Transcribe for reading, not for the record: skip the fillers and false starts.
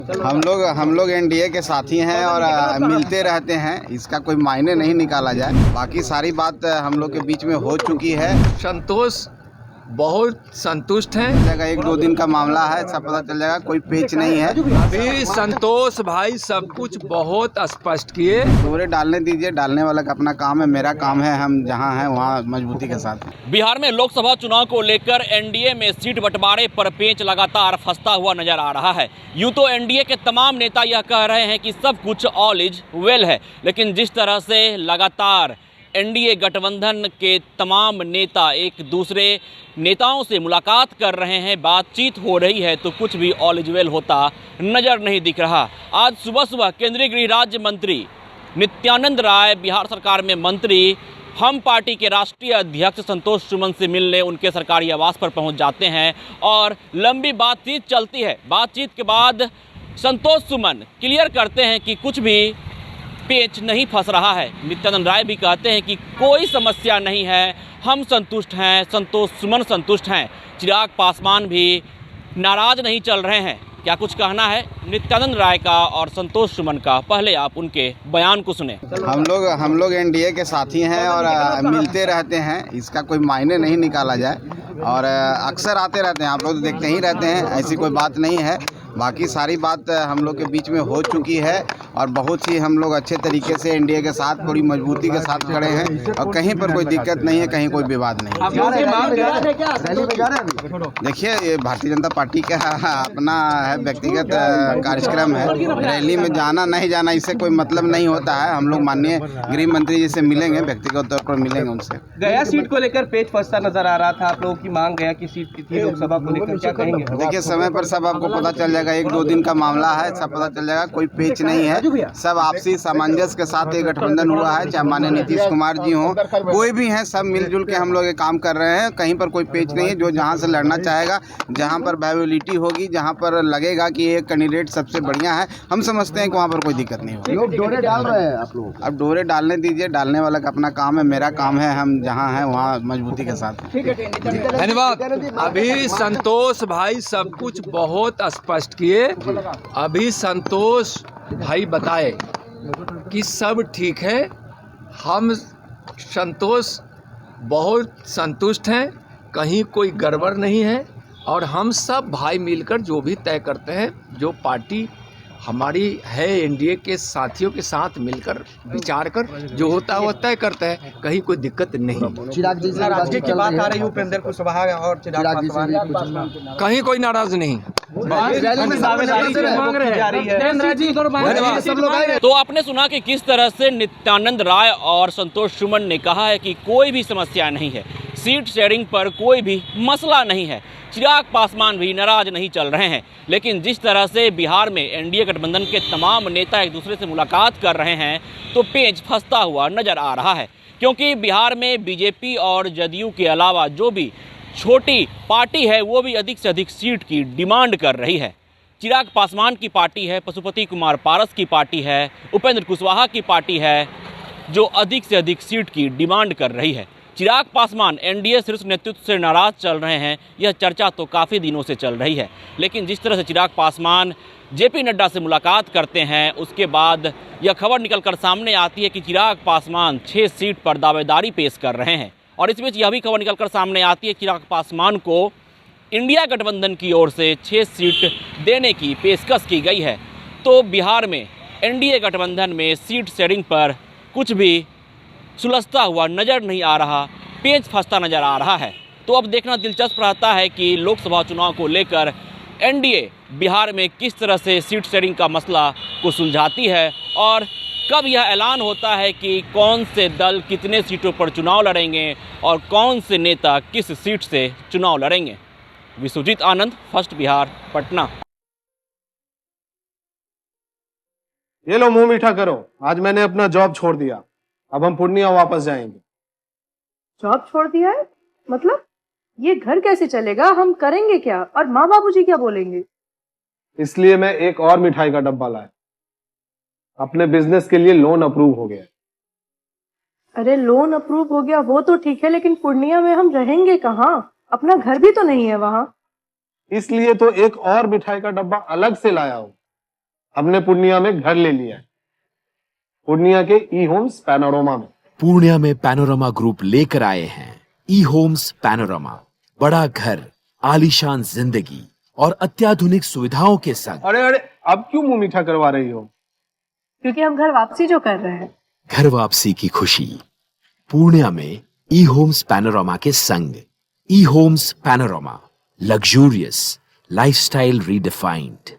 हम लोग एनडीए के साथी हैं और मिलते रहते हैं, इसका कोई मायने नहीं निकाला जाए। बाकी सारी बात हम लोग के बीच में हो चुकी है। संतोष बहुत संतुष्ट हैं। जगह 1-2 दिन का मामला है, सब पता चल जाएगा, कोई पेच नहीं है। अभी संतोष भाई सब कुछ बहुत स्पष्ट किए। डोरे डालने दीजिए, डालने वाला का अपना काम है, मेरा काम है, हम जहां हैं वहां मजबूती के साथ। बिहार में लोकसभा चुनाव को लेकर एनडीए में सीट बंटवारे पर पेंच लगातार फंसता हुआ नजर आ रहा है। यूं तो एनडीए के तमाम नेता यह कह रहे हैं कि सब कुछ ऑल इज वेल है, लेकिन जिस तरह से लगातार एनडीए गठबंधन के तमाम नेता एक दूसरे नेताओं से मुलाकात कर रहे हैं, बातचीत हो रही है, तो कुछ भी ऑल इज वेल होता नजर नहीं दिख रहा। आज सुबह सुबह केंद्रीय गृह राज्य मंत्री नित्यानंद राय बिहार सरकार में मंत्री हम पार्टी के राष्ट्रीय अध्यक्ष संतोष सुमन से मिलने उनके सरकारी आवास पर पहुंच जाते हैं और लंबी बातचीत चलती है। बातचीत के बाद संतोष सुमन क्लियर करते हैं कि कुछ भी पेच नहीं फंस रहा है। नित्यानंद राय भी कहते हैं कि कोई समस्या नहीं है, हम संतुष्ट हैं, संतोष सुमन संतुष्ट हैं। चिराग पासवान भी नाराज नहीं चल रहे हैं। क्या कुछ कहना है नित्यानंद राय का और संतोष सुमन का, पहले आप उनके बयान को सुने। हम लोग एनडीए के साथी हैं और मिलते रहते हैं, इसका कोई मायने नहीं निकाला जाए। और अक्सर आते रहते हैं, आप लोग देखते ही रहते हैं, ऐसी कोई बात नहीं है। बाकी सारी बात हम लोग के बीच में हो चुकी है और बहुत ही हम लोग अच्छे तरीके से एनडीए के साथ पूरी मजबूती के साथ खड़े हैं और कहीं पर कोई दिक्कत नहीं है, कहीं कोई विवाद नहीं है। देखिए, ये भारतीय जनता पार्टी का अपना है, व्यक्तिगत कार्यक्रम है। रैली में जाना नहीं जाना इससे कोई मतलब नहीं होता है। हम लोग माननीय गृह मंत्री जी से मिलेंगे, व्यक्तिगत तौर पर मिलेंगे उनसे। गया सीट को लेकर पेच फंसता नजर आ रहा था, आप लोगों की मांग गया की सीट की थी लोकसभा को लेकर, क्या कहेंगे? देखिए, समय पर सब आपको पता चल जाएगा, 1-2 दिन का मामला है, सब पता चल जाएगा, कोई पेच नहीं है। सब आपसी सामंजस्य के साथ ये गठबंधन हुआ है, चाहे माननीय नीतीश कुमार जी हो, कोई भी है, सब मिलजुल के हम लोग ये काम कर रहे हैं। कहीं पर कोई पेच नहीं है। जो जहां से लड़ना चाहेगा, जहां पर वायबिलिटी होगी, जहां पर लगेगा कि ये कैंडिडेट सबसे बढ़िया है, हम समझते हैं कि वहां पर कोई दिक्कत नहीं होगी। लोग डोरे डाल रहे हैं आप लोग। अब डोरे डालने दीजिए, डालने वाला का अपना काम है, मेरा काम है, हम जहां हैं वहां मजबूती के साथ। धन्यवाद। अभी संतोष भाई सब कुछ बहुत स्पष्ट किए। अभी संतोष भाई बताए कि सब ठीक है, हम संतोष बहुत संतुष्ट हैं, कहीं कोई गड़बड़ नहीं है और हम सब भाई मिलकर जो भी तय करते हैं, जो पार्टी हमारी है एनडीए के साथियों के साथ मिलकर विचार कर जो होता है वो तय करते हैं, कहीं कोई दिक्कत नहीं। चिराग जी से राज्य की बात आ रही है, उपेंद्र कुशवाहा और चिराग पासवान, कहीं कोई नाराज नहीं। तो आपने सुना कि किस तरह से नित्यानंद राय और संतोष सुमन ने कहा है कि कोई भी समस्या नहीं है, सीट शेयरिंग पर कोई भी मसला नहीं है। चिराग पासवान भी नाराज नहीं चल रहे हैं, लेकिन जिस तरह से बिहार में एनडीए गठबंधन के तमाम नेता एक दूसरे से मुलाकात कर रहे हैं, तो पेच फंसता हुआ नजर आ रहा है। क्योंकि बिहार में बीजेपी और जदयू के अलावा जो भी छोटी पार्टी है, वो भी अधिक से अधिक सीट की डिमांड कर रही है। चिराग पासवान की पार्टी है, पशुपति कुमार पारस की पार्टी है, उपेंद्र कुशवाहा की पार्टी है, जो अधिक से अधिक सीट की डिमांड कर रही है। चिराग पासवान एनडीए शीर्ष नेतृत्व से नाराज चल रहे हैं, यह चर्चा तो काफ़ी दिनों से चल रही है। लेकिन जिस तरह से चिराग पासवान जेपी नड्डा से मुलाकात करते हैं, उसके बाद यह खबर निकलकर सामने आती है कि चिराग पासवान 6 सीट पर दावेदारी पेश कर रहे हैं। और इस बीच यह भी खबर निकलकर सामने आती है कि चिराग पासवान को इंडिया गठबंधन की ओर से 6 सीट देने की पेशकश की गई है। तो बिहार में एनडीए गठबंधन में सीट शेयरिंग पर कुछ भी सुलझता हुआ नज़र नहीं आ रहा, पेच फंसता नज़र आ रहा है। तो अब देखना दिलचस्प रहता है कि लोकसभा चुनाव को लेकर एनडीए बिहार में किस तरह से सीट शेयरिंग का मसला को सुलझाती है और कब यह ऐलान होता है कि कौन से दल कितने सीटों पर चुनाव लड़ेंगे और कौन से नेता किस सीट से चुनाव लड़ेंगे। विश्वजीत आनंद, फर्स्ट बिहार, पटना। ये लो, मुंह मीठा करो, आज मैंने अपना जॉब छोड़ दिया, अब हम पूर्णिया वापस जाएंगे। जॉब छोड़ दिया है? मतलब ये घर कैसे चलेगा, हम करेंगे क्या और माँ बाबूजी क्या बोलेंगे? इसलिए मैं एक और मिठाई का डब्बा लाया, अपने बिजनेस के लिए लोन अप्रूव हो गया। अरे लोन अप्रूव हो गया वो तो ठीक है, लेकिन पूर्णिया में हम रहेंगे कहाँ? अपना घर भी तो नहीं है वहाँ। इसलिए तो एक और मिठाई का डब्बा अलग से लाया हूँ, हमने पूर्णिया में घर ले लिया है, पूर्णिया के ई होम्स पैनोरमा में। पूर्णिया में पैनोरमा ग्रुप लेकर आए हैं ई होम्स पैनोरमा, बड़ा घर, आलीशान जिंदगी और अत्याधुनिक सुविधाओं के संग। अरे अरे, अब क्यों मुंह मीठा करवा रही हो? क्योंकि हम घर वापसी जो कर रहे हैं। घर वापसी की खुशी पूर्णिया में ई होम्स पैनोरमा के संग। E homes panorama, luxurious lifestyle redefined.